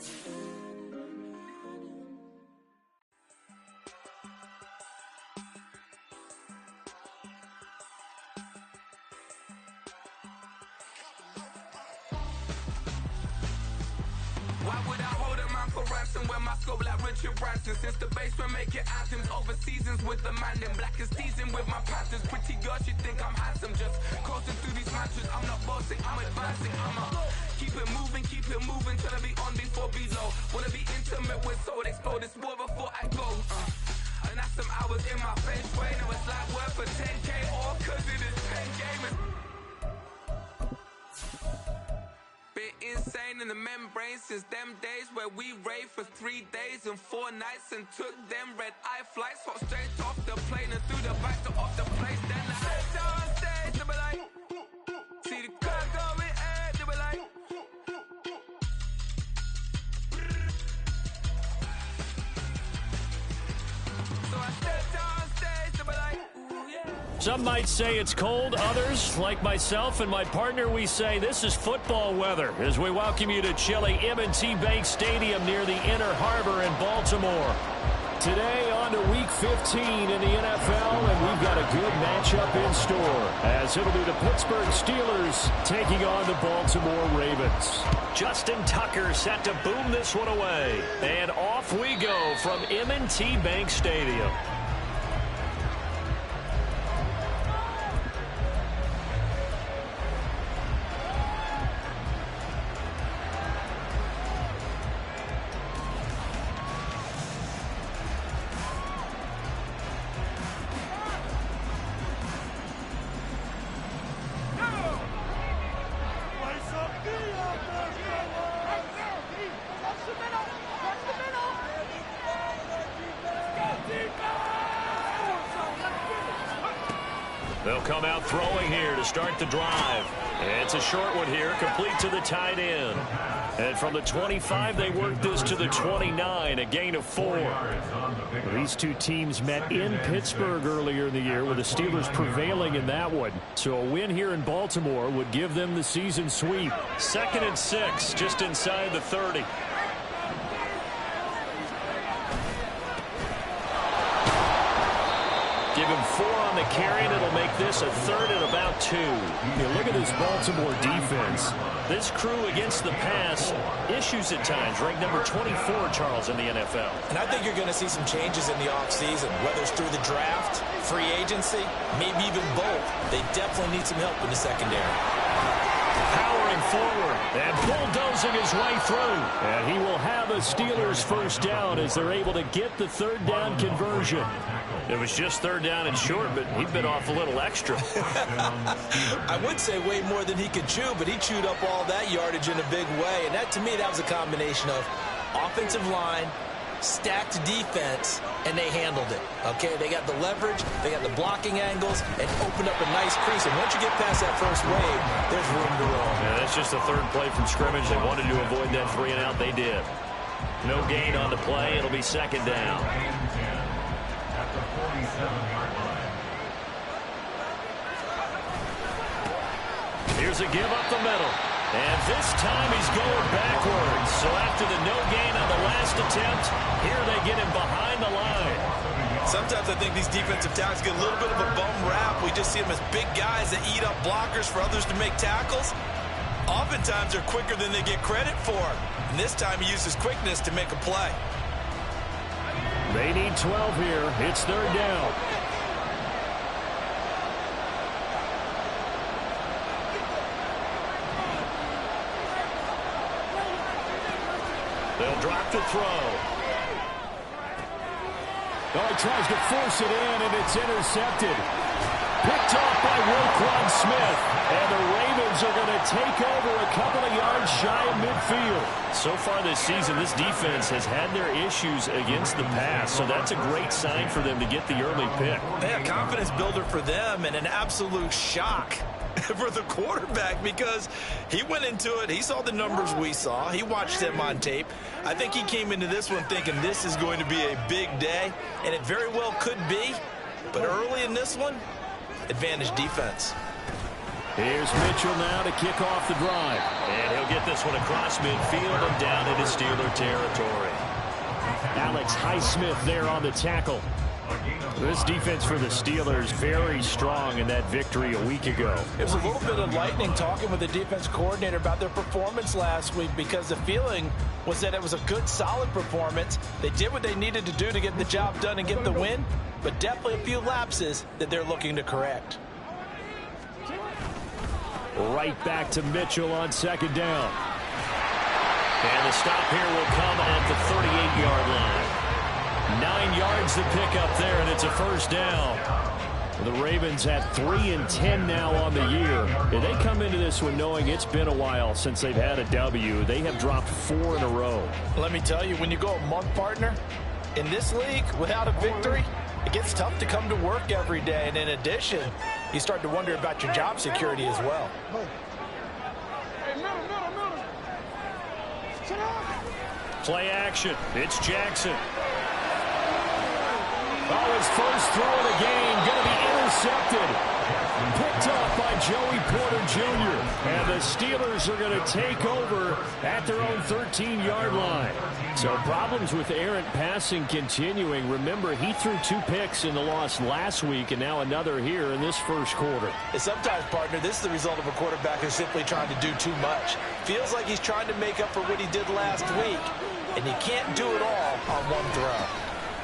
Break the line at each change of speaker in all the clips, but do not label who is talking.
Why would I hold a man for ransom when my scope like Richard Branson? Since the basement make it anthems over seasons with the man in black is teasing with my patterns. Pretty girl, she think I'm handsome. Just coasting through these matches. I'm not bossing, I'm advancing. I'ma keep it moving till I be on before below. Wanna be intimate with soul, explode this war before I go. And that's some hours in my face. Way now it's like work for 10K all cause it is 10 gamers. Insane in the membrane since them days where we raved for 3 days and 4 nights and took them red eye flights, hot straight off the plane and through the back door of the place. Then I stepped on stage, they be like, see the car going air, they be like, so I stepped on stage, they be like, ooh yeah.
Some might say it's cold. Others, like myself and my partner, we say this is football weather as we welcome you to chilly M&T Bank Stadium near the Inner Harbor in Baltimore. Today on to Week 15 in the NFL, and we've got a good matchup in store as it'll be the Pittsburgh Steelers taking on the Baltimore Ravens. Justin Tucker set to boom this one away, and off we go from M&T Bank Stadium. They'll come out throwing here to start the drive. It's a short one here, complete to the tight end. And from the 25, they work this to the 29, a gain of 4. These two teams met in Pittsburgh earlier in the year, with the Steelers prevailing in that one. So a win here in Baltimore would give them the season sweep. 2nd and 6, just inside the 30. Give him 4 on the carry, and it'll make this a 3rd and about 2. Look at this Baltimore defense. This crew against the pass, issues at times, ranked number 24, Charles, in the NFL.
And I think you're going to see some changes in the offseason, whether it's through the draft, free agency, maybe even both. They definitely need some help in the secondary.
Powering forward and bulldozing his way through. And he will have a Steelers first down as they're able to get the 3rd down conversion. It was just 3rd down and short, but he bit off a little extra.
I would say way more than he could chew, but he chewed up all that yardage in a big way. And that, to me, that was a combination of offensive line, stacked defense, and they handled it. Okay, they got the leverage, they got the blocking angles, and opened up a nice crease. And once you get past that first wave, there's room to roll.
Yeah, that's just the 3rd play from scrimmage. They wanted to avoid that 3 and out. They did. No gain on the play. It'll be 2nd down. Here's a give up the middle. And this time he's going backwards. So after the no gain on the last attempt, here they get him behind the line.
Sometimes I think these defensive tackles get a little bit of a bum rap. We just see them as big guys that eat up blockers for others to make tackles. Oftentimes they're quicker than they get credit for. And this time he used his quickness to make a play.
They need 12 here. It's 3rd down. They'll drop the throw. Oh, he tries to force it in, and it's intercepted. Picked off by Roquan Smith. And the Ravens are going to take over a couple of yards shy of midfield. So far this season, this defense has had their issues against the pass. So that's a great sign for them to get the early pick.
Yeah, confidence builder for them, and an absolute shock for the quarterback, because he went into it, he saw the numbers we saw, he watched them on tape. I think he came into this one thinking this is going to be a big day, and it very well could be, but early in this one, advantage defense.
Here's Mitchell now to kick off the drive. And he'll get this one across midfield and down into Steeler territory. Alex Highsmith there on the tackle. This defense for the Steelers very strong in that victory a week ago.
It was a little bit of lightning talking with the defense coordinator about their performance last week, because the feeling was that it was a good, solid performance. They did what they needed to do to get the job done and get the win, but definitely a few lapses that they're looking to correct.
Right back to Mitchell on second down. And the stop here will come at the 38-yard line. 9 yards to pick up there, and it's a first down. The Ravens at 3-10 now on the year. And they come into this one knowing it's been a while since they've had a W. They have dropped 4 in a row.
Let me tell you, when you go a month, partner, in this league without a victory, it gets tough to come to work every day. And in addition, you start to wonder about your job security as well.
Play action. It's Jackson. Oh, his first throw of the game going to be intercepted. Picked up by Joey Porter Jr. And the Steelers are going to take over at their own 13-yard line. So problems with errant passing continuing. Remember, he threw 2 picks in the loss last week, and now another here in this first quarter.
And sometimes, partner, this is the result of a quarterback who's simply trying to do too much. Feels like he's trying to make up for what he did last week, and he can't do it all on one throw.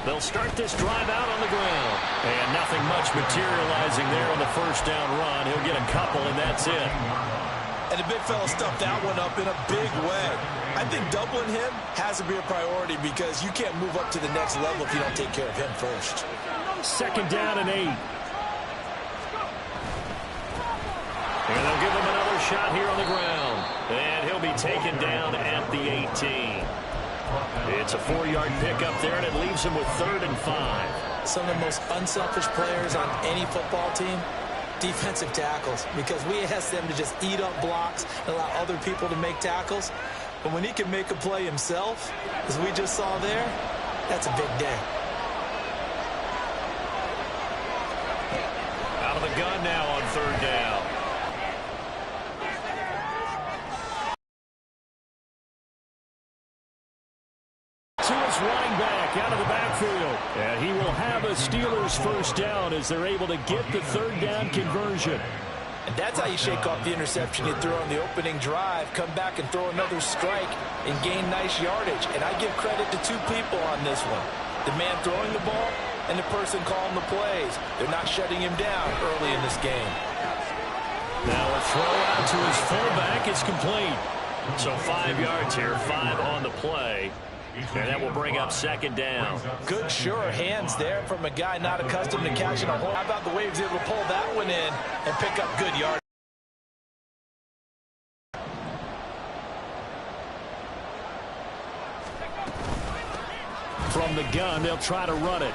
They'll start this drive out on the ground. And nothing much materializing there on the first down run. He'll get a couple, and that's it.
And the big fella stuffed that one up in a big way. I think doubling him has to be a priority, because you can't move up to the next level if you don't take care of him first.
Second down and 8. And they'll give him another shot here on the ground. And he'll be taken down at the 18. It's a 4-yard pickup there, and it leaves him with 3rd and 5.
Some of the most unselfish players on any football team, defensive tackles, because we ask them to just eat up blocks and allow other people to make tackles. But when he can make a play himself, as we just saw there, that's a big day.
Out of the gun now on 3rd down. Running back out of the backfield. And he will have a Steelers first down as they're able to get the 3rd down conversion.
And that's how you shake off the interception you threw on the opening drive, come back and throw another strike and gain nice yardage. And I give credit to 2 people on this one. The man throwing the ball and the person calling the plays. They're not shutting him down early in this game.
Now a throw out to his fullback. It's complete. So 5 yards here, 5 on the play. And that will bring up 2nd down.
Good, sure hands there from a guy not accustomed to catching a hold. How about the way he was able to pull that one in and pick up good yards?
From the gun, they'll try to run it.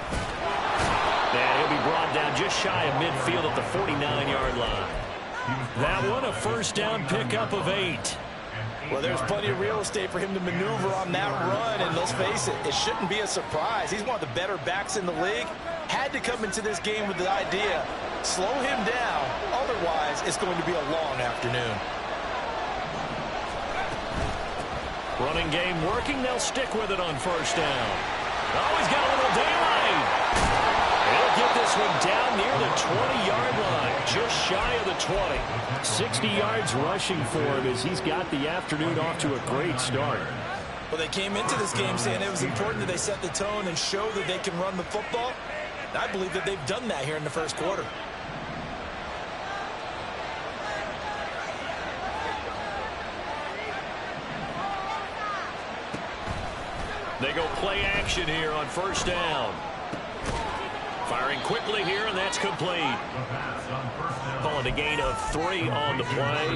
And he'll be brought down just shy of midfield at the 49-yard line. That one, a first down pickup of 8.
Well, there's plenty of real estate for him to maneuver on that run, and let's face it, it shouldn't be a surprise. He's one of the better backs in the league. Had to come into this game with the idea, slow him down, otherwise it's going to be a long afternoon.
Running game working, they'll stick with it on first down. Oh, he's got a little daylight. He'll get this one down near the 20-yard line, just shy of the 20. 60 yards rushing for him as he's got the afternoon off to a great start.
Well, they came into this game saying it was important that they set the tone and show that they can run the football. And I believe that they've done that here in the first quarter.
They go play action here on first down. Firing quickly here, and that's complete. Calling a gain of 3 on the play,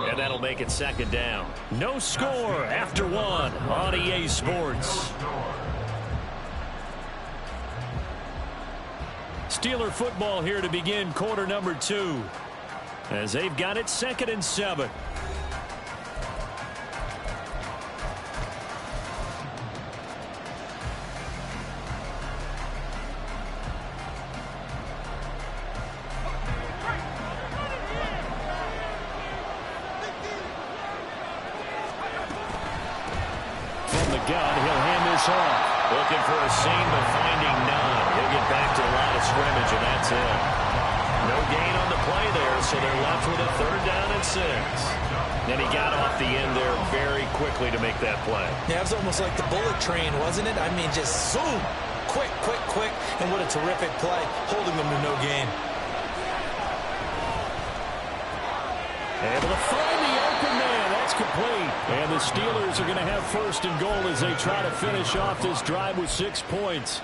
and that'll make it 2nd down. No score after 1 on EA Sports. Steeler football here to begin quarter number 2, as they've got it 2nd and 7. from the gun. He'll hand this off. Looking for a seam, but finding none. He'll get back to the line of scrimmage, and that's it. No gain on the play there, so they're left with a 3rd down and 6. And he got off the end there very quickly to make that play.
Yeah, it was almost like the bullet train, wasn't it? I mean, just zoom. Quick, quick, quick. And what a terrific play, holding them to no gain.
Able to find the open man. That's complete. And the Steelers are going to have 1st and goal as they try to finish off this drive with 6 points.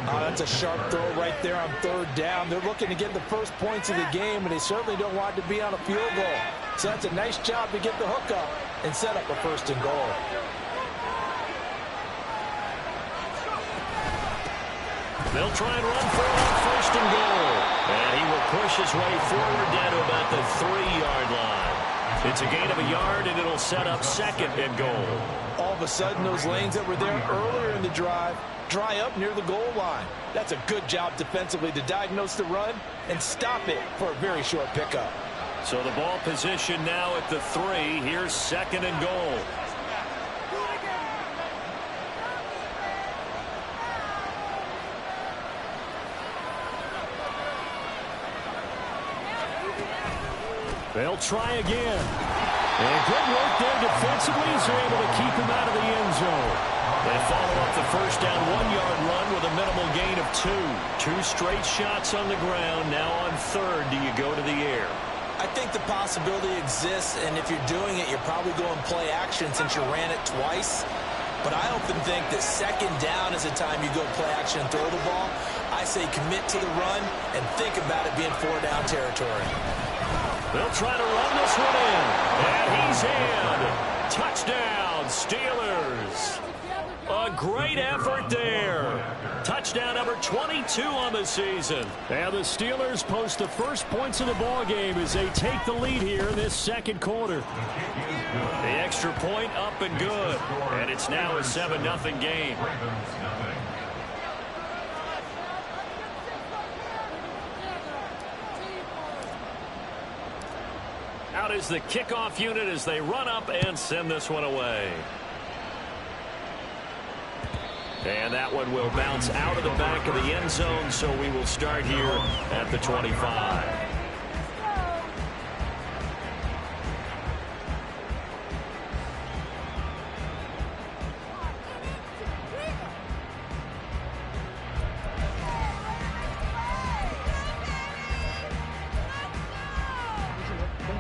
That's a sharp throw right there on 3rd down. They're looking to get the first points of the game, and they certainly don't want to be on a field goal. So that's a nice job to get the hook up and set up a 1st and goal.
They'll try and run for it on 1st and goal. And he will push his way forward down to about the 3-yard line. It's a gain of a yard, and it'll set up 2nd and goal.
All of a sudden, those lanes that were there earlier in the drive dry up near the goal line. That's a good job defensively to diagnose the run and stop it for a very short pickup.
So the ball position now at the 3. Here's 2nd and goal. They'll try again. And good work there defensively as they're able to keep him out of the end zone. They follow up the 1st down 1-yard run with a minimal gain of 2. 2 straight shots on the ground. Now on 3rd, do you go to the air?
I think the possibility exists, and if you're doing it, you're probably going play action since you ran it twice. But I often think that 2nd down is the time you go play action and throw the ball. I say commit to the run and think about it being 4-down territory.
They'll try to run this one in. And he's in. Touchdown, Steelers. A great effort there. Touchdown number 22 on the season. And the Steelers post the first points of the ball game as they take the lead here in this 2nd quarter. The extra point up and good. And it's now a 7-0 game. Out is the kickoff unit as they run up and send this one away. And that one will bounce out of the back of the end zone, so we will start here at the 25.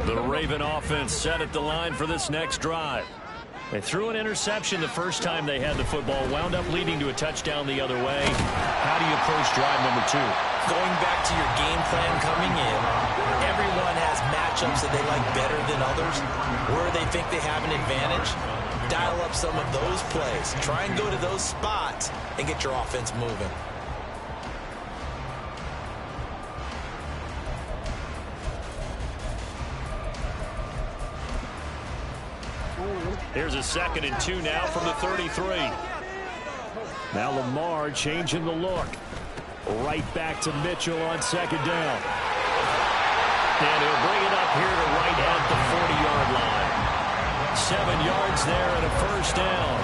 The Raven offense set at the line for this next drive. They threw an interception the first time they had the football, wound up leading to a touchdown the other way. How do you approach drive number 2?
Going back to your game plan coming in, everyone has matchups that they like better than others. Where they think they have an advantage, dial up some of those plays. Try and go to those spots and get your offense moving.
Here's a 2nd and 2 now from the 33. Now Lamar changing the look. Right back to Mitchell on 2nd down. And he'll bring it up here to right at the 40-yard line. 7 yards there and a 1st down.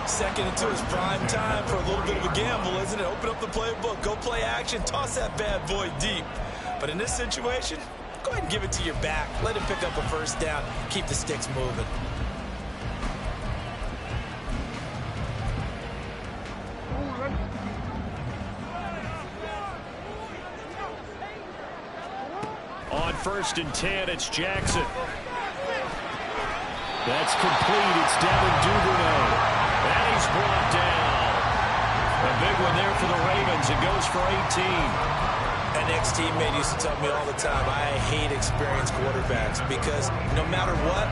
2nd and 2 is prime time for a little bit of a gamble, isn't it? Open up the playbook, go play action, toss that bad boy deep. But in this situation, go ahead and give it to your back. Let him pick up a 1st down. Keep the sticks moving.
On 1st and 10, it's Jackson. That's complete. It's Devin Duvernay. And he's brought down. A big one there for the Ravens. It goes for 18.
An ex-teammate used to tell me all the time, I hate experienced quarterbacks because no matter what,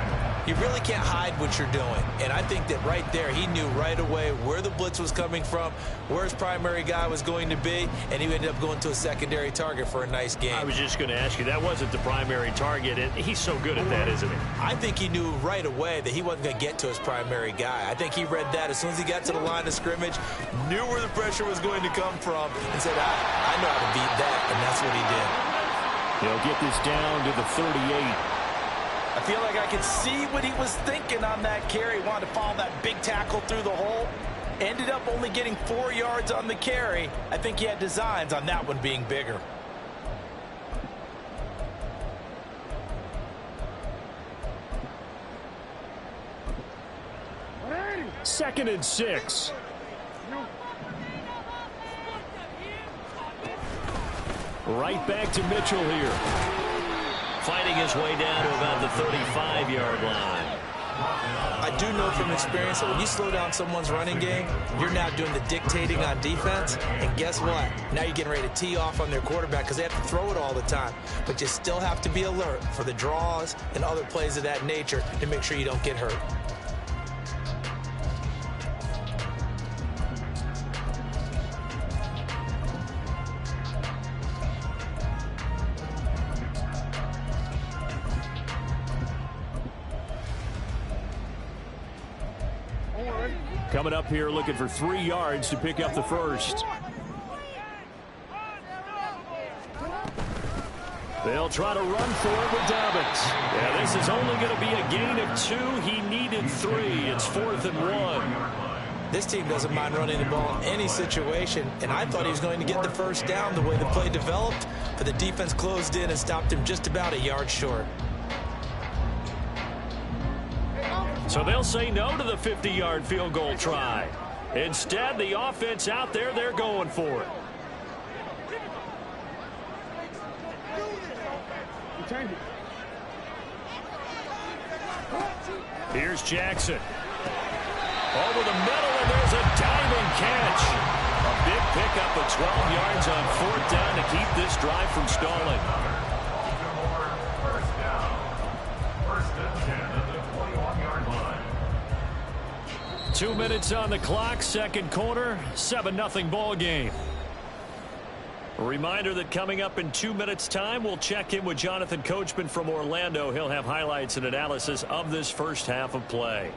you really can't hide what you're doing. And I think that right there, he knew right away where the blitz was coming from, where his primary guy was going to be, and he ended up going to a secondary target for a nice game.
I was just going to ask you, that wasn't the primary target. He's so good at that, isn't he?
I think he knew right away that he wasn't going to get to his primary guy. I think he read that as soon as he got to the line of scrimmage, knew where the pressure was going to come from, and said, I know how to beat that, and that's what he did.
They'll get this down to the 38.
I feel like I could see what he was thinking on that carry. He wanted to follow that big tackle through the hole. Ended up only getting 4 yards on the carry. I think he had designs on that one being bigger.
Second and 6. Right back to Mitchell here. Fighting his way down to about the 35-yard line.
I do know from experience that when you slow down someone's running game, you're now doing the dictating on defense. And guess what? Now you're getting ready to tee off on their quarterback because they have to throw it all the time. But you still have to be alert for the draws and other plays of that nature to make sure you don't get hurt.
Coming up here looking for 3 yards to pick up the first. They'll try to run for it with Dobbins. Yeah, this is only going to be a gain of 2. He needed 3. It's 4th and 1.
This team doesn't mind running the ball in any situation, and I thought he was going to get the first down the way the play developed, but the defense closed in and stopped him just about a yard short.
So they'll say no to the 50-yard field goal try. Instead, the offense out there, they're going for it. Here's Jackson. Over the middle, and there's a diving catch. A big pickup of 12 yards on 4th down to keep this drive from stalling. 2 minutes on the clock, second quarter, 7-0 ball game. A reminder that coming up in 2 minutes' time, we'll check in with Jonathan Coachman from Orlando. He'll have highlights and analysis of this first half of play.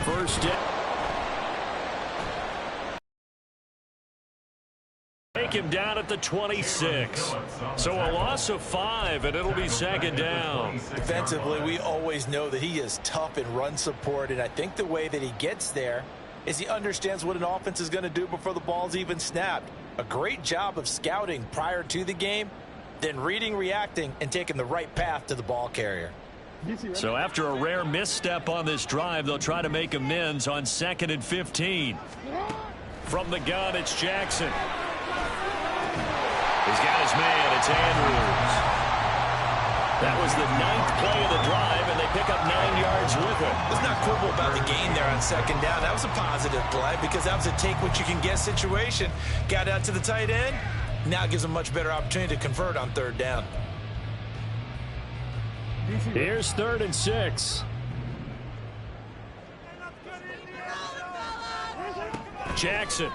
First down. Take him down at the 26. So a loss of 5, and it'll be second down.
Defensively, we always know that he is tough in run support, and I think the way that he gets there is he understands what an offense is going to do before the ball's even snapped. A great job of scouting prior to the game, then reading, reacting, and taking the right path to the ball carrier.
So after a rare misstep on this drive, they'll try to make amends on 2nd and 15. From the gun, it's Jackson. He's got his man. It's Andrews. That was the 9th play of the drive, and they pick up 9 yards with it.
Let's not quibble about the gain there on second down. That was a positive play because that was a take-what-you-can-get situation. Got out to the tight end. Now it gives them a much better opportunity to convert on 3rd down.
Here's 3rd and 6. Jackson.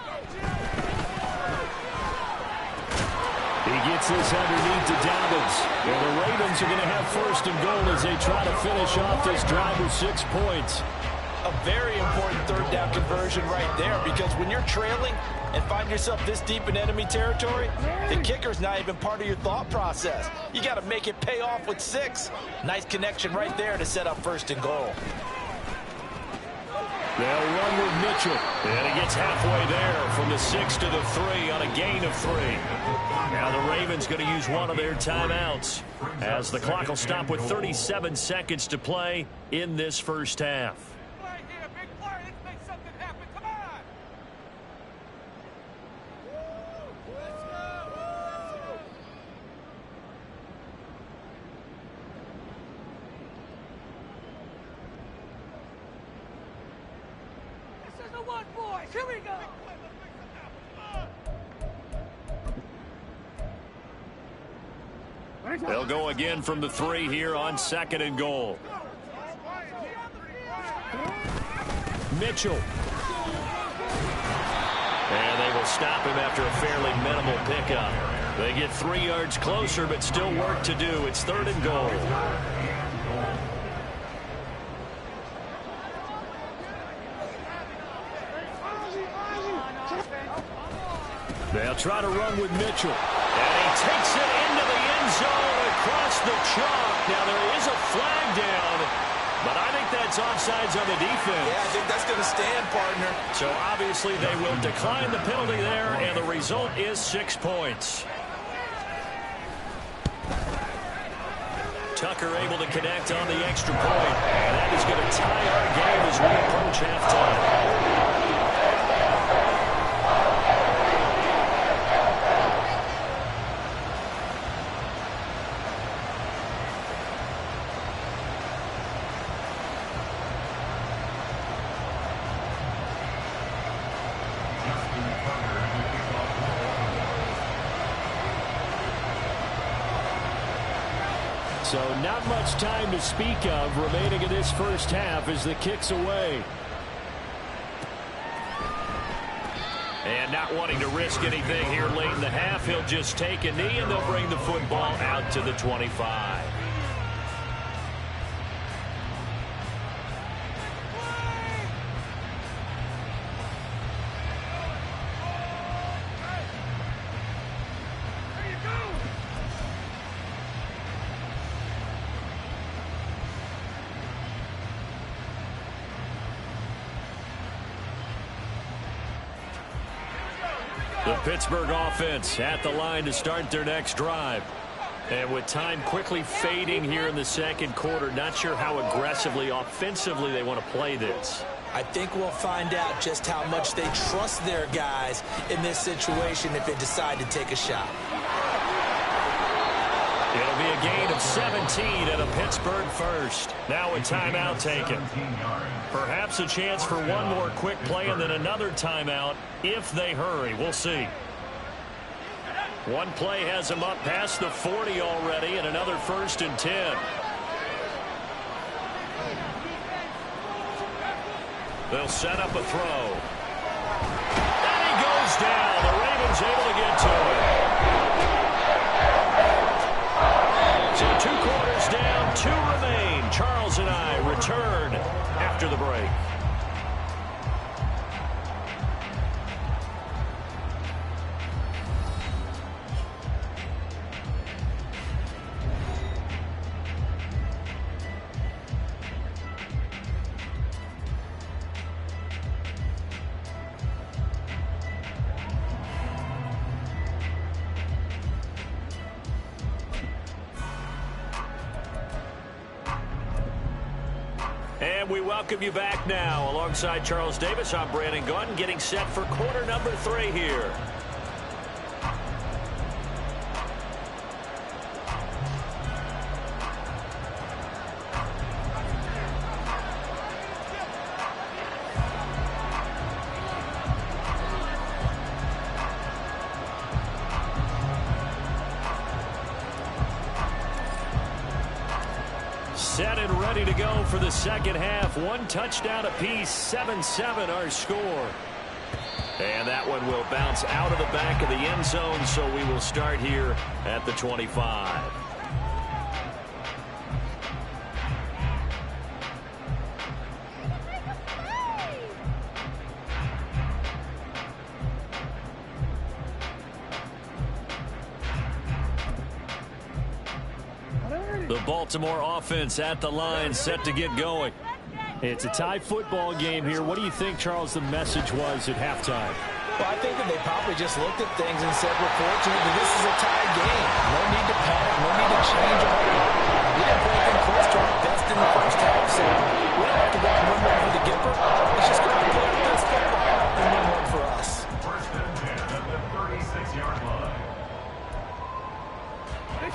He gets this underneath to Dobbins. And the Ravens are going to have 1st and goal as they try to finish off this drive with 6 points.
A very important 3rd down conversion right there, because when you're trailing and find yourself this deep in enemy territory, the kicker's not even part of your thought process. You got to make it pay off with 6. Nice connection right there to set up 1st and goal.
They'll run with Mitchell. And he gets halfway there from the 6 to the 3 on a gain of 3. Now the Ravens going to use one of their timeouts as the clock will stop with 37 seconds to play in this first half.
Here we go.
They'll go again from the 3 here on 2nd and goal. Mitchell. And they will stop him after a fairly minimal pickup. They get 3 yards closer, but still work to do. It's 3rd and goal. They'll try to run with Mitchell. And he takes it into the end zone across the chalk. Now there is a flag down, but I think that's offsides on the defense.
Yeah, I think that's going to stand, partner.
So obviously they will decline the penalty there, and the result is 6 points. Tucker able to connect on the extra point. And that is going to tie our game as we approach halftime. So not much time to speak of remaining in this first half as the kick's away. And not wanting to risk anything here late in the half, he'll just take a knee and they'll bring the football out to the 25. The Pittsburgh offense at the line to start their next drive. And with time quickly fading here in the second quarter, not sure how aggressively, offensively they want to play this.
I think we'll find out just how much they trust their guys in this situation if they decide to take a shot.
It'll be a gain of 17 and a Pittsburgh first. Now a timeout taken. Perhaps a chance for one more quick play and then another timeout if they hurry. We'll see. One play has them up past the 40 already and another 1st and 10. They'll set up a throw. And he goes down. The Ravens able to get to it. So 2 quarters down, 2 remain. Charles and I return after the break. And we welcome you back now. Alongside Charles Davis, I'm Brandon Gaudin, getting set for quarter number 3 here. Set and ready to go for the second half. 1 touchdown apiece, 7-7 our score. And that one will bounce out of the back of the end zone, so we will start here at the 25. The Baltimore offense at the line, set to get going. It's a tie football game here. What do you think, Charles, the message was at halftime?
Well, I think that they probably just looked at things and said, we're fortunate that this is a tie game. No need to panic. No need to change a whole lot. We didn't play anything close to our best in the first half, so we don't have to go and run one for the Gipper. Let's just go out and play our best football and win one for us.
First and 10 at the 36-yard line.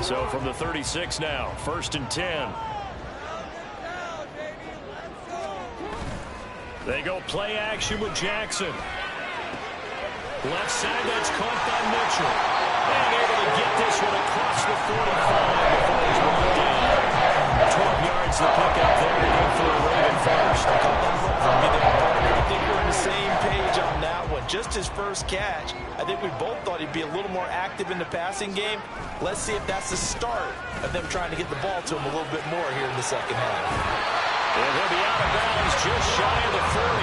So from the 36 now, 1st and 10. They go play action with Jackson. Left side, that's caught by Mitchell. Being able to get this one across the 45 before he's brought down. 12 yards to pick up there to go for a Raven first.
I think we're on the same page on that one. Just his first catch. I think we both thought he'd be a little more active in the passing game. Let's see if that's the start of them trying to get the ball to him a little bit more here in the second half.
And he'll be out of bounds just shy of the 40.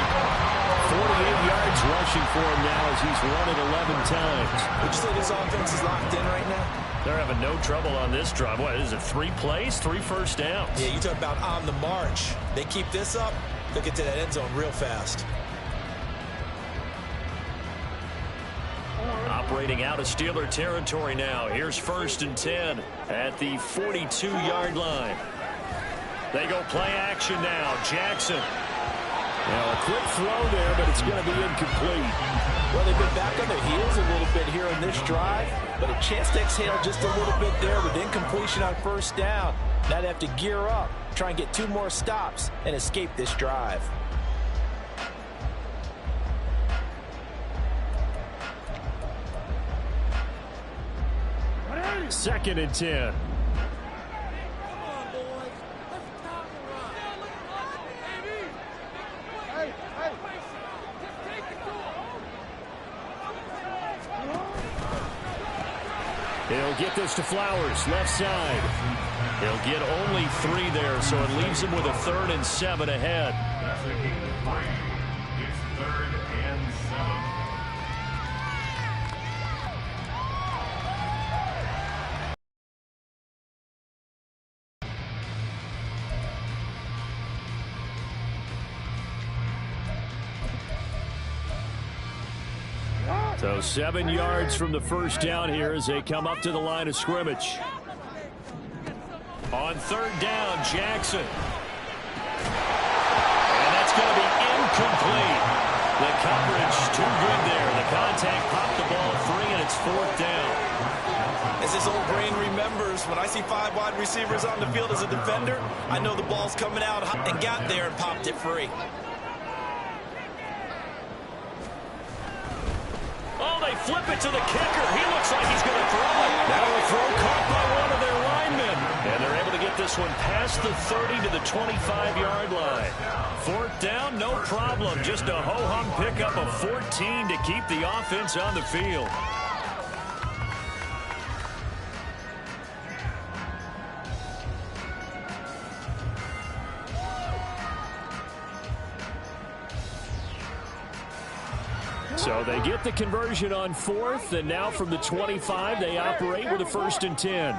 48 yards rushing. rushing for him now as he's run it 11 times.
Would you say this offense is locked in right now?
They're having no trouble on this drive. What is it, 3 plays, 3 first downs?
Yeah, you talk about on the march. They keep this up, they'll get to that end zone real fast.
Operating out of Steeler territory now. Here's 1st and 10 at the 42-yard line. They go play action now. Jackson.
Now a quick throw there, but it's going to be incomplete.
Well, they've been back on their heels a little bit here in this drive, but a chance to exhale just a little bit there with incompletion on 1st down. Now they have to gear up, try and get 2 more stops, and escape this drive.
Second and 10. He'll get this to Flowers, left side. He'll get only 3 there, so it leaves him with a 3rd and 7 ahead.
That's a gain of 3. It's 3rd and 7.
So 7 yards from the first down here as they come up to the line of scrimmage. On 3rd down, Jackson. And that's going to be incomplete. The coverage too good there. The contact popped the ball free, and it's 4th down.
As his old brain remembers, when I see 5 wide receivers on the field as a defender, I know the ball's coming out and got there and popped it free.
Oh, they flip it to the kicker. He looks like he's going to throw it. Now a throw caught by one of their linemen. And they're able to get this one past the 30 to the 25-yard line. 4th down, no problem. Just a ho-hum pickup of 14 to keep the offense on the field. So they get the conversion on 4th, and now from the 25, they operate with a 1st and 10.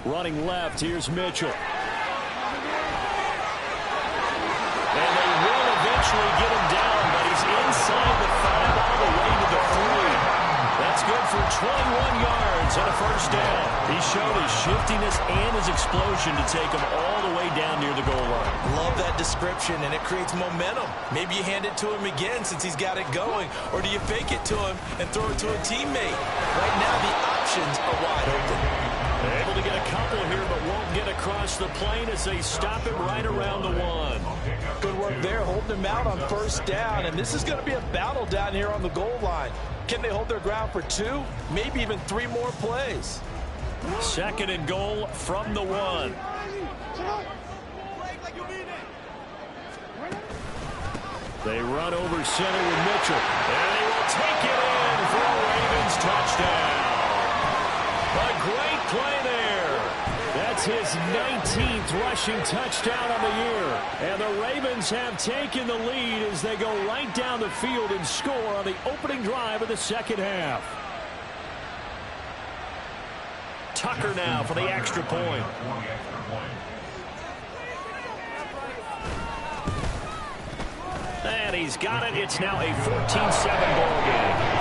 Running left, here's Mitchell. And they will eventually get him down, but he's inside the 5 all the way to the 3. That's good for 21 yards and a 1st down. He showed his shiftiness and his explosion to take him all the way down near the goal line.
Love that description, and it creates momentum. Maybe you hand it to him again since he's got it going, or do you fake it to him and throw it to a teammate? Right now, the options are wide open.
They're able to get a couple here, but won't get across the plane as they stop him right around the 1.
Good work there, holding him out on 1st down, and this is going to be a battle down here on the goal line. Can they hold their ground for 2, maybe even 3 more plays?
2nd and goal from the 1. They run over center with Mitchell. And he will take it in for a Ravens touchdown. A great play there. That's his 19th rushing touchdown on the year. And the Ravens have taken the lead as they go right down the field and score on the opening drive of the 2nd half. Tucker now for the extra point. And he's got it. It's now a 14-7 ball game.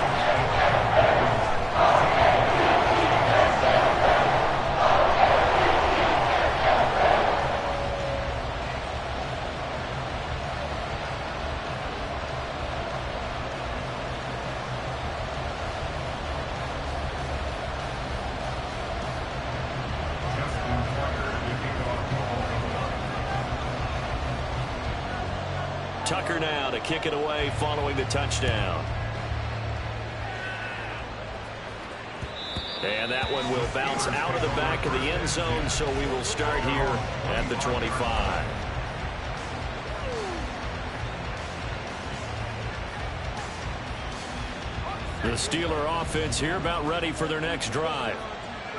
Tucker now to kick it away following the touchdown. And that one will bounce out of the back of the end zone, so we will start here at the 25. The Steeler offense here about ready for their next drive.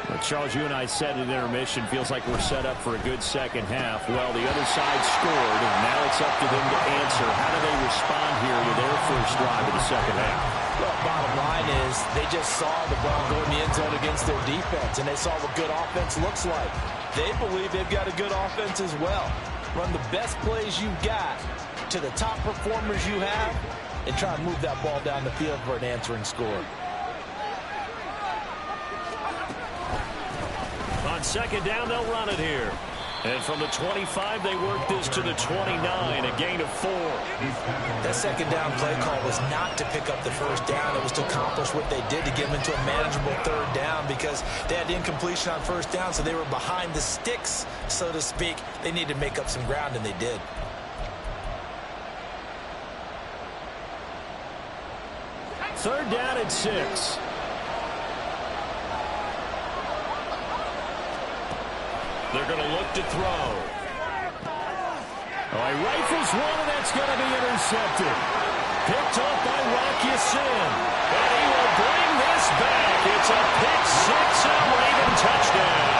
Well, Charles, you and I said at intermission, feels like we're set up for a good second half. Well, the other side scored, and now it's up to them to answer. How do they respond here with their first drive of the second half.
Well, bottom line is they just saw the ball go in the end zone against their defense, and they saw what good offense looks like. They believe they've got a good offense as well. Run the best plays you've got to the top performers you have and try and move that ball down the field for an answering score.
On second down, they'll run it here. And from the 25, they work this to the 29, a gain of 4.
That second down play call was not to pick up the first down. It was to accomplish what they did to get them into a manageable third down because they had incompletion on first down, so they were behind the sticks, so to speak. They needed to make up some ground, and they did.
Third down at 6. They're going to look to throw. Oh, he rifles one, and that's going to be intercepted. Picked off by Rocky Sin. And he will bring this back. It's a pick 6 and a Raven touchdown.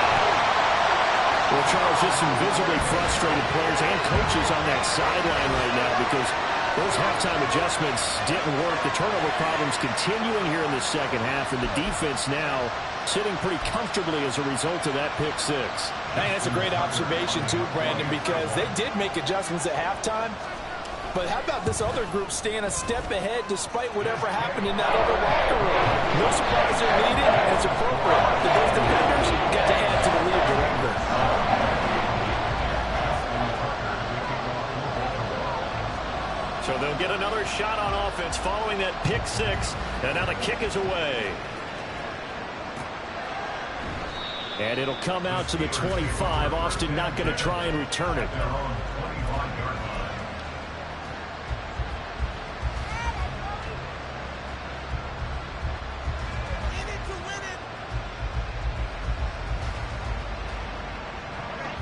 Well, Charles, just some visibly frustrated players and coaches on that sideline right now because those halftime adjustments didn't work. The turnover problems continuing here in the second half, and the defense now sitting pretty comfortably as a result of that pick 6.
I think that's a great observation, too, Brandon, because they did make adjustments at halftime. But how about this other group staying a step ahead despite whatever happened in that other locker room? No surprise they're leading, and it's appropriate that those defenders get to add to the lead directly.
So they'll get another shot on offense following that pick 6, and now the kick is away. And it'll come out to the 25. Austin not going to try and return it.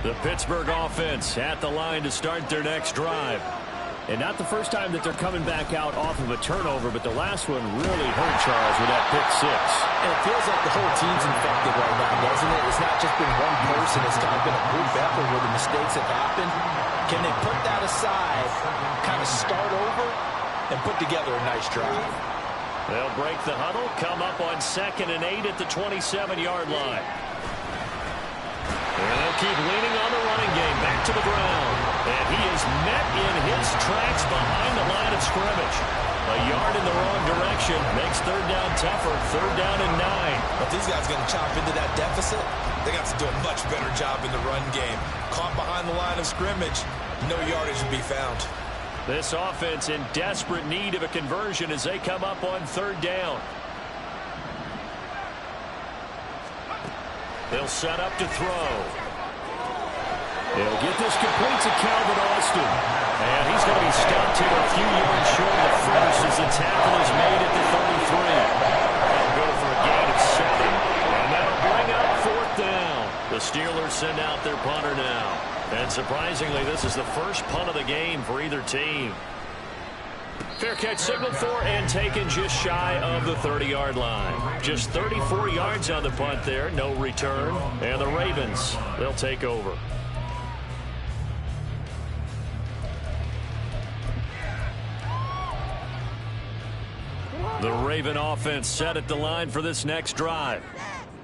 The Pittsburgh offense at the line to start their next drive. And not the first time that they're coming back out off of a turnover, but the last one really hurt Charles with that pick 6.
And it feels like the whole team's infected right now, doesn't it? It's not just been one person. It's kind of been a group effort where the mistakes have happened. Can they put that aside, kind of start over, and put together a nice drive?
They'll break the huddle, come up on 2nd and 8 at the 27-yard line. And they'll keep leaning on the running game back to the ground. And he is met in his tracks behind the line of scrimmage. A yard in the wrong direction makes third down tougher. Third down and 9.
But these guys are going to chop into that deficit. They got to do a much better job in the run game. Caught behind the line of scrimmage, no yardage to be found.
This offense in desperate need of a conversion as they come up on third down. They'll set up to throw. They'll get this complete to Calvin Austin. And he's going to be stopped here a few yards short of the first as the tackle is made at the 33. They'll go for a gain of 7. And that'll bring up fourth down. The Steelers send out their punter now. And surprisingly, this is the first punt of the game for either team. Fair catch signaled for and taken just shy of the 30-yard line. Just 34 yards on the punt there, no return. And the Ravens, they'll take over. The Raven offense set at the line for this next drive.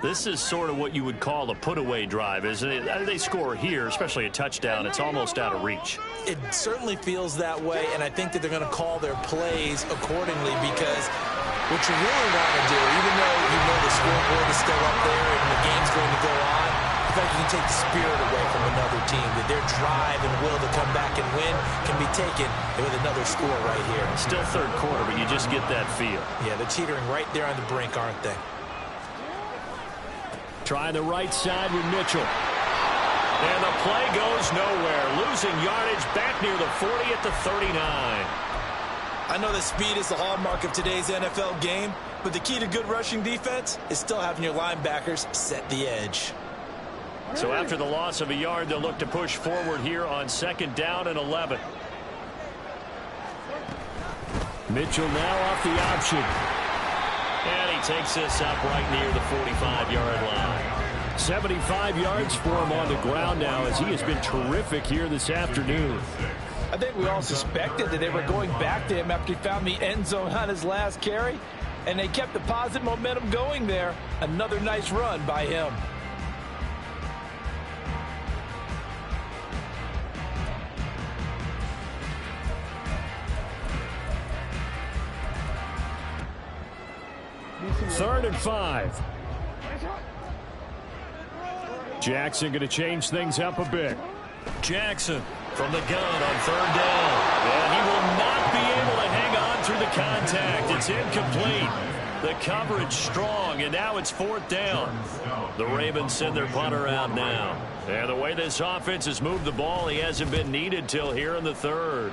This is sort of what you would call a put-away drive, isn't it? They score here, especially a touchdown. It's almost out of reach.
It certainly feels that way, and I think that they're going to call their plays accordingly because what you really want to do, even though you know the scoreboard is still up there and the game's going to go on, I think you can take the spirit away from another team, that their drive and will to come back and win can be taken with another score right here.
Still third quarter, but you just get that feel.
Yeah, they're teetering right there on the brink, aren't they?
Trying the right side with Mitchell. And the play goes nowhere. Losing yardage back near the 40 at the 39.
I know that speed is the hallmark of today's NFL game, but the key to good rushing defense is still having your linebackers set the edge.
So after the loss of a yard, they'll look to push forward here on 2nd down and 11. Mitchell now off the option. And he takes this up right near the 45-yard line. 75 yards for him on the ground now as he has been terrific here this afternoon.
I I think we all suspected that they were going back to him after he found the end zone on his last carry, and they kept the positive momentum going there. Another nice run by him.
Third and 5. Jackson going to change things up a bit. Jackson from the gun on third down. And he will not be able to hang on through the contact. It's incomplete. The coverage strong, and now it's fourth down. The Ravens send their punter out now. And the way this offense has moved the ball, he hasn't been needed till here in the third.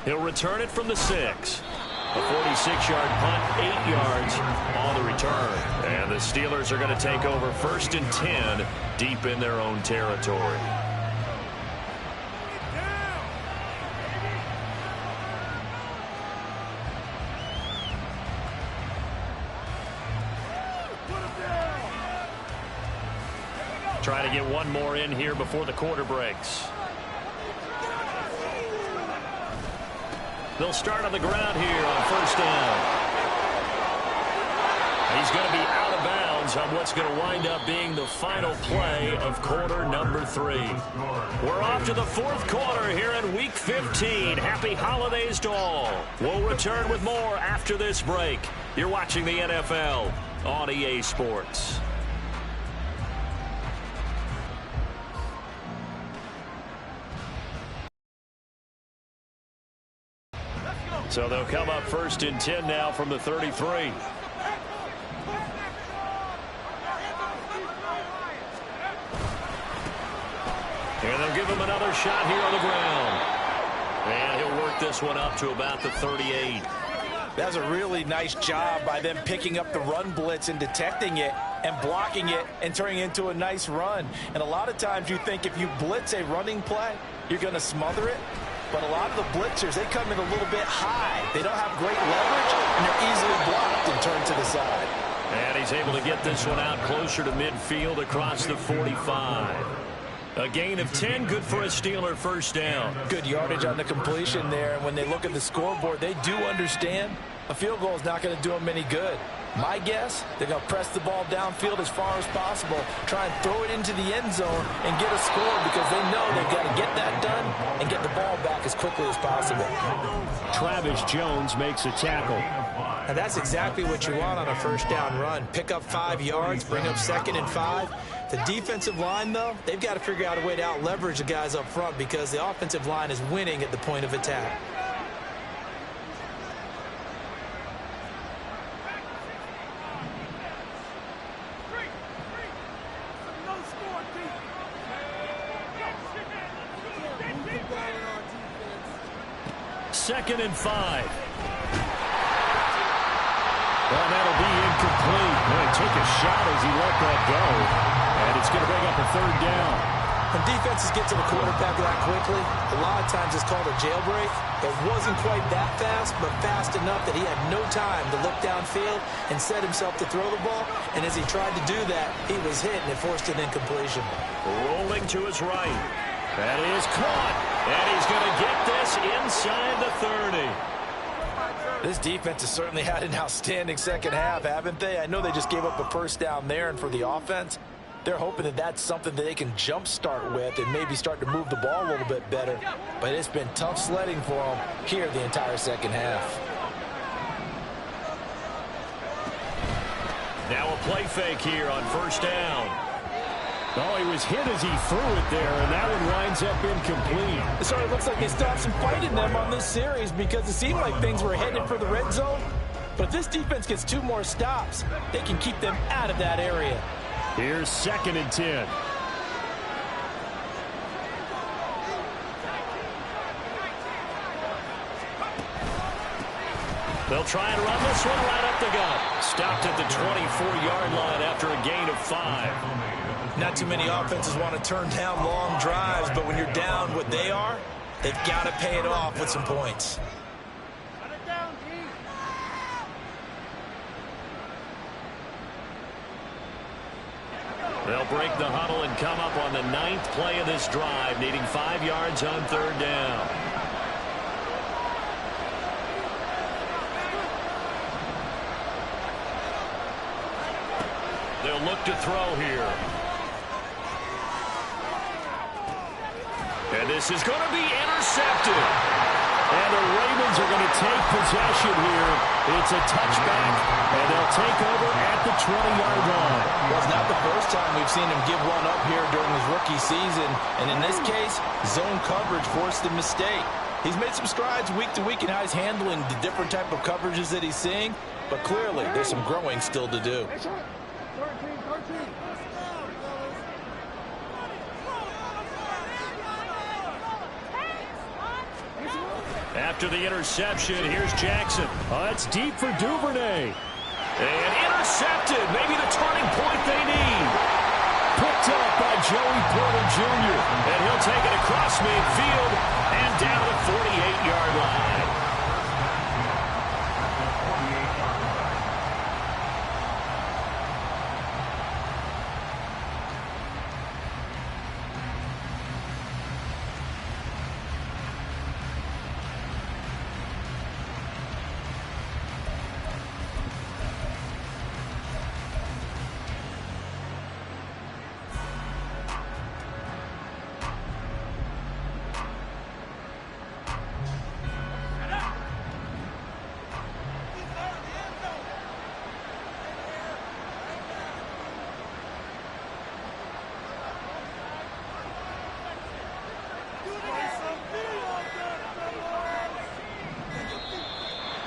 He'll return it from the 6. A 46-yard punt, 8 yards on the return. And the Steelers are going to take over 1st and 10 deep in their own territory. Trying to get one more in here before the quarter breaks. They'll start on the ground here on 1st down. He's going to be out of bounds on what's going to wind up being the final play of quarter number 3. We're off to the 4th quarter here in Week 15. Happy holidays to all. We'll return with more after this break. You're watching the NFL on EA Sports. So they'll come up 1st and 10 now from the 33. And they'll give him another shot here on the ground. And he'll work this one up to about the 38.
That's a really nice job by them picking up the run blitz and detecting it and blocking it and turning it into a nice run. And a lot of times you think if you blitz a running play, you're going to smother it. But a lot of the blitzers, they come in a little bit high. They don't have great leverage, and they're easily blocked and turned to the side.
And he's able to get this one out closer to midfield across the 45. A gain of 10, good for a Steeler 1st down.
Good yardage on the completion there. And when they look at the scoreboard, they do understand a field goal is not going to do them any good. My guess, they're going to press the ball downfield as far as possible, try and throw it into the end zone and get a score because they know they've got to get that done and get the ball back as quickly as possible.
Travis Jones makes a tackle.
And that's exactly what you want on a 1st down run. Pick up 5 yards, bring up 2nd and 5. The defensive line, though, they've got to figure out a way to out-leverage the guys up front because the offensive line is winning at the point of attack.
Second and 5. Well, that'll be incomplete. Boy, took a shot as he let that go. And it's going to bring up a 3rd down.
When defenses get to the quarterback that quickly, a lot of times it's called a jailbreak. It wasn't quite that fast, but fast enough that he had no time to look downfield and set himself to throw the ball. And as he tried to do that, he was hit and it forced an incompletion.
Rolling to his right. That is caught. And he's going to get this inside the 30.
This defense has certainly had an outstanding second half, haven't they? I know they just gave up a 1st down there, and for the offense, they're hoping that that's something that they can jumpstart with and maybe start to move the ball a little bit better. But it's been tough sledding for them here the entire second half.
Now a play fake here on 1st down. Oh, he was hit as he threw it there, and that one winds up incomplete.
It sort of looks like they stopped some fight in them on this series because it seemed like things were headed for the red zone. But if this defense gets 2 more stops, they can keep them out of that area.
Here's 2nd and 10. They'll try and run this one right up the gut. Stopped at the 24-yard line after a gain of 5.
Not too many offenses want to turn down long drives, but when you're down what they are, they've got to pay it off with some points.
They'll break the huddle and come up on the 9th play of this drive, needing 5 yards on 3rd down. They'll look to throw here. And this is going to be intercepted. And the Ravens are going to take possession here. It's a touchback, and they'll take over at the 20-yard line.
Well, it's not the first time we've seen him give one up here during his rookie season. And in this case, zone coverage forced the mistake. He's made some strides week to week in how he's handling the different type of coverages that he's seeing. But clearly, there's some growing still to do.
After the interception, here's Jackson. It's deep for Duvernay. And intercepted. Maybe the turning point they need. Picked up by Joey Porter Jr. And he'll take it across midfield and down the 48-yard line.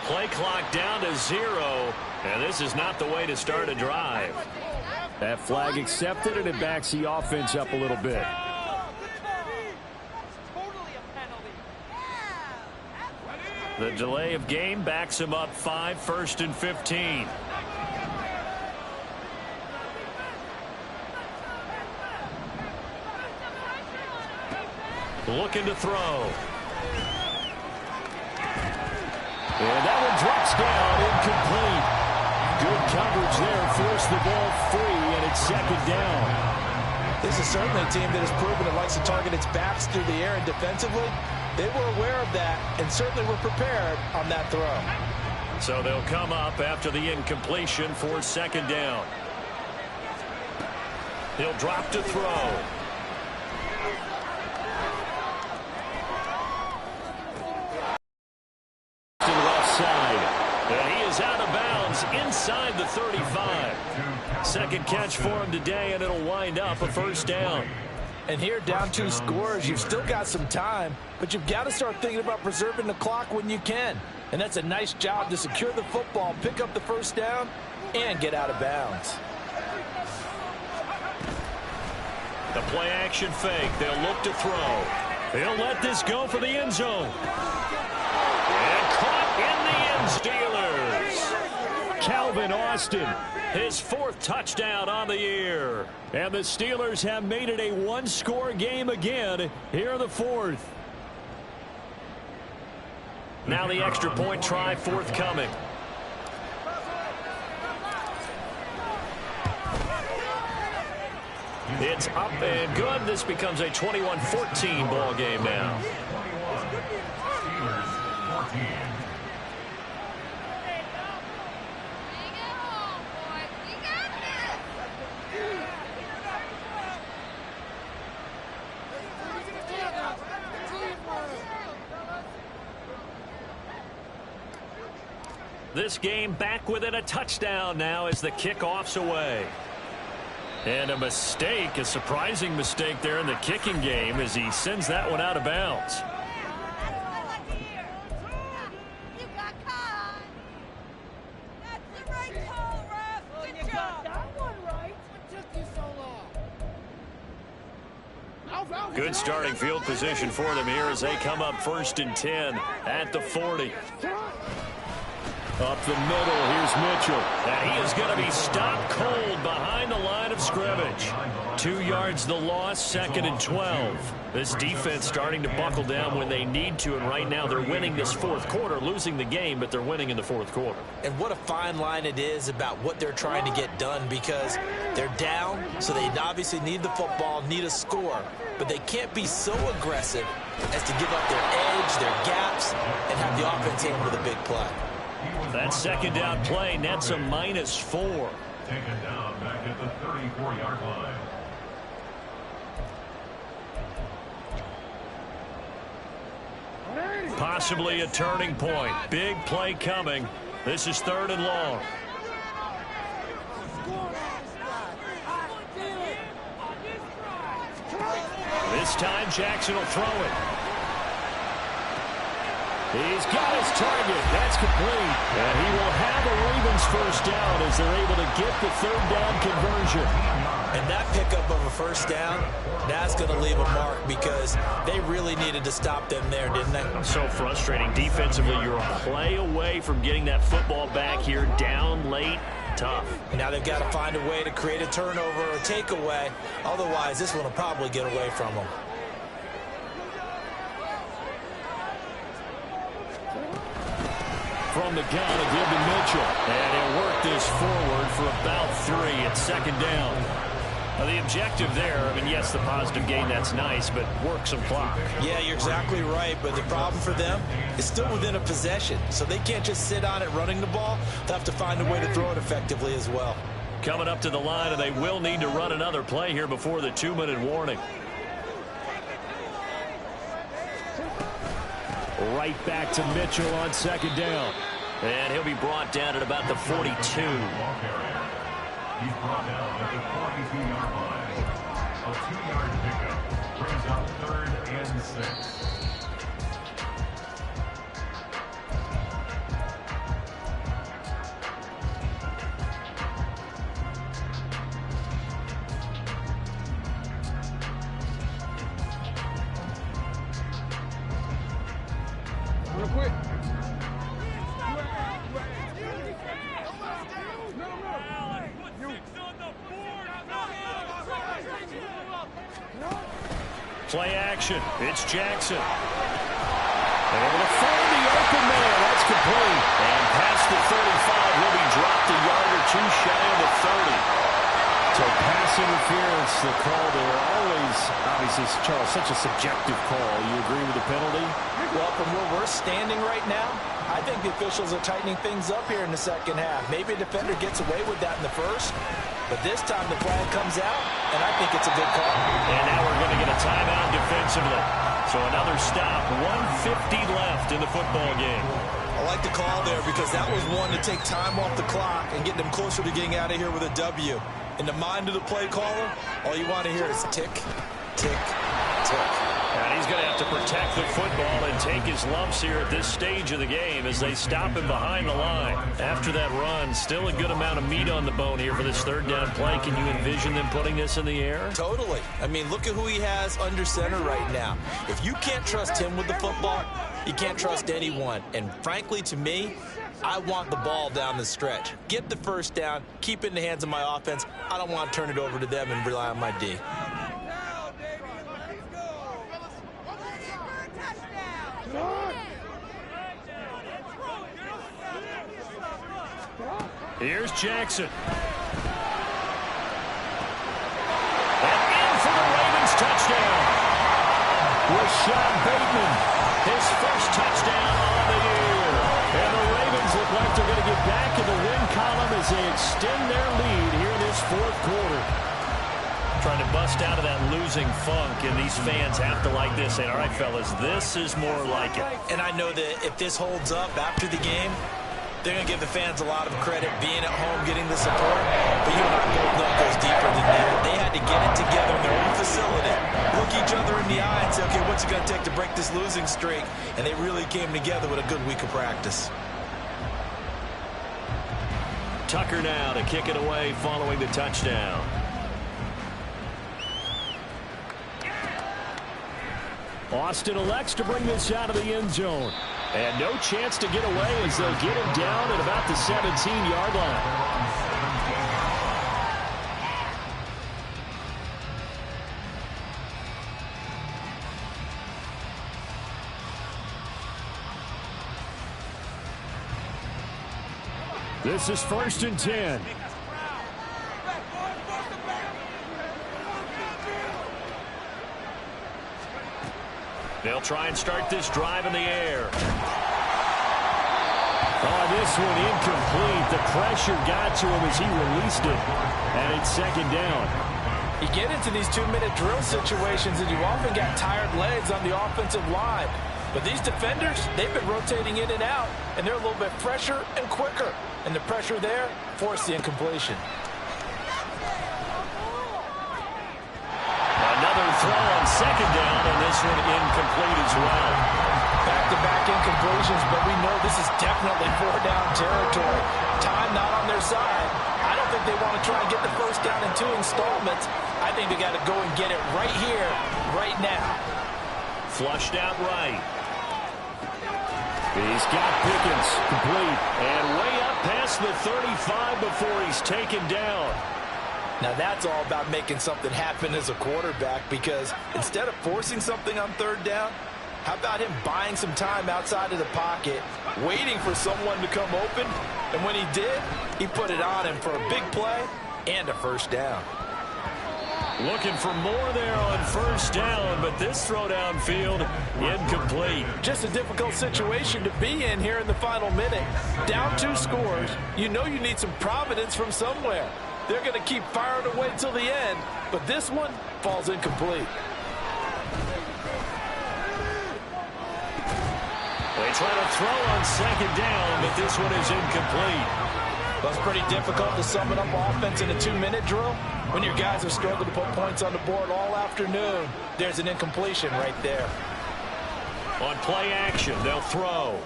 Play clock down to 0, and this is not the way to start a drive.
That flag accepted, and it backs the offense up a little bit.
The delay of game backs him up 5, 1st and 15. Looking to throw. And that one drops down, incomplete. Good coverage there, forced the ball free, and it's 2nd down.
This is certainly a team that has proven it likes to target its backs through the air, and defensively, they were aware of that and certainly were prepared on that throw.
So they'll come up after the incompletion for 2nd down. He'll drop to throw. Out of bounds inside the 35. 2nd catch for him today, and it'll wind up a 1st down.
And here, down 2 scores, you've still got some time, but you've got to start thinking about preserving the clock when you can. And that's a nice job to secure the football, pick up the 1st down, and get out of bounds.
The play action fake. They'll look to throw. They'll let this go for the end zone. And caught in the end. Steelers. Calvin Austin, his 4th touchdown on the year. And the Steelers have made it a 1-score game again here in the 4th. Now the extra point try forthcoming. It's up and good. This becomes a 21-14 ball game now. This game back within a touchdown now as the kickoff's away. And a mistake, a surprising mistake there in the kicking game as he sends that one out of bounds. Good starting field position for them here as they come up 1st and 10 at the 40. Up the middle, here's Mitchell. And he is going to be stopped cold behind the line of scrimmage. 2 yards the loss, 2nd and 12. This defense starting to buckle down when they need to, and right now they're winning this fourth quarter, losing the game, but they're winning in the fourth quarter.
And what a fine line it is about what they're trying to get done, because they're down, so they obviously need the football, need a score, but they can't be so aggressive as to give up their edge, their gaps, and have the offense handle the big play.
That second down play nets a -4.
Taken down back at the 34-yard line.
Possibly a turning point. Big play coming. This is 3rd and long. This time Jackson will throw it. He's got his target. That's complete. And he will have a Ravens first down as they're able to get the 3rd down conversion.
And that pickup of a first down, that's going to leave a mark, because they really needed to stop them there, didn't they?
So frustrating. Defensively, you're a play away from getting that football back here, down late. Tough.
And now they've got to find a way to create a turnover or a takeaway. Otherwise, this one will probably get away from them.
From the gun, a give to Mitchell. And he'll work this forward for about 3. It's 2nd down. Now the objective there, I mean, yes, the positive gain, that's nice, but work some clock.
Yeah, you're exactly right, but the problem for them is still within a possession, so they can't just sit on it running the ball. They'll have to find a way to throw it effectively as well.
Coming up to the line, and they will need to run another play here before the 2-minute warning. Right back to Mitchell on 2nd down. And he'll be brought down at about the 42.
He's brought down at the 42-yard line. A 2-yard pickup brings up 3rd and 6.
Real quick.
Play action. It's Jackson. Able to find the open man. That's complete. And past the 35, he'll be dropped a yard or 2 shy of the 30. So pass interference, the call there. Always, obviously, Charles, such a subjective call. You agree with the penalty?
Well, from where we're standing right now, I think the officials are tightening things up here in the second half. Maybe a defender gets away with that in the first, but this time the flag comes out, and I think it's a good call.
And now we're going to get a timeout defensively. So another stop, 1:50 left in the football game.
I like the call there, because that was one to take time off the clock and get them closer to getting out of here with a W. In the mind of the play caller, all you want to hear is tick, tick, tick.
And he's going to have to protect the football and take his lumps here at this stage of the game as they stop him behind the line. After that run, still a good amount of meat on the bone here for this 3rd down play. Can you envision them putting this in the air?
Totally. I mean, look at who he has under center right now. If you can't trust him with the football, you can't trust anyone. And frankly, to me, I want the ball down the stretch. Get the first down, keep it in the hands of my offense. I don't want to turn it over to them and rely on my D.
Here's Jackson. And in for the Ravens touchdown. Rashad Bateman, his first touchdown on the year. And the Ravens look like they're going to get back in the win column as they extend their lead here in this 4th quarter. Trying to bust out of that losing funk, and these fans have to like this. And all right, fellas, this is more like it.
And I know that if this holds up after the game, they're going to give the fans a lot of credit being at home, getting the support. But you and I both know it goes deeper than that. They had to get it together in their own facility, look each other in the eye and say, okay, what's it going to take to break this losing streak? And they really came together with a good week of practice.
Tucker now to kick it away following the touchdown. Austin elects to bring this out of the end zone. And no chance to get away as they'll get him down at about the 17-yard line. This is 1st and 10. They'll try and start this drive in the air. Oh, this one incomplete. The pressure got to him as he released it. And it's 2nd down.
You get into these 2-minute drill situations and you often got tired legs on the offensive line. But these defenders, they've been rotating in and out, and they're a little bit fresher and quicker. And the pressure there forced the incompletion.
Another throw on 2nd down, and this one incomplete as well.
Back-to-back incompletions, but we know this is definitely 4-down territory. Time not on their side. I don't think they want to try and get the 1st down in 2 installments. I think they got to go and get it right here, right now.
Flushed out right. He's got Pickens complete and way up past the 35 before he's taken down.
Now that's all about making something happen as a quarterback, because instead of forcing something on 3rd down, how about him buying some time outside of the pocket, waiting for someone to come open, and when he did, he put it on him for a big play and a 1st down.
Looking for more there on 1st down, but this throw downfield, incomplete.
Just a difficult situation to be in here in the final minute. Down 2 scores, you know you need some providence from somewhere. They're going to keep firing away till the end, but this one falls incomplete.
They try to throw on 2nd down, but this one is incomplete.
Well, it's pretty difficult to sum it up offense in a 2-minute drill when your guys have struggled to put points on the board all afternoon. There's an incompletion right there.
On play action, they'll throw.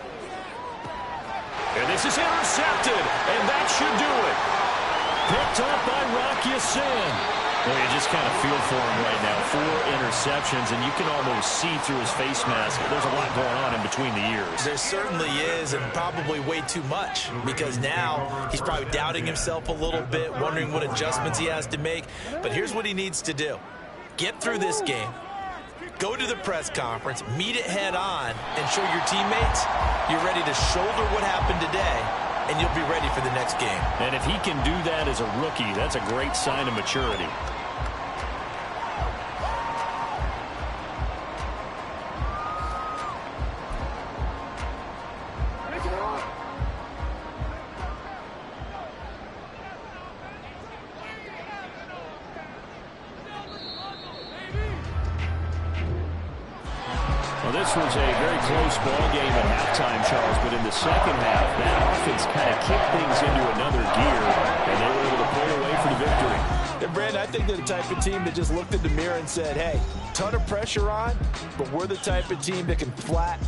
And this is intercepted, and that should do it. Picked up by Rocky Sin. Well, you just kind of feel for him right now. 4 interceptions, and you can almost see through his face mask. There's a lot going on in between the ears.
There certainly is, and probably way too much, because now he's probably doubting himself a little bit, wondering what adjustments he has to make. But here's what he needs to do. Get through this game, go to the press conference, meet it head on, and show your teammates you're ready to shoulder what happened today, and you'll be ready for the next game.
And if he can do that as a rookie, that's a great sign of maturity. Well, this was a very close ball game at halftime, Charles, but in the 2nd half, that offense kind of kicked things into another gear, and they were able to pull away for the victory.
And Brandon, I think they're the type of team that just looked in the mirror and said, hey, ton of pressure on, but we're the type of team that can flat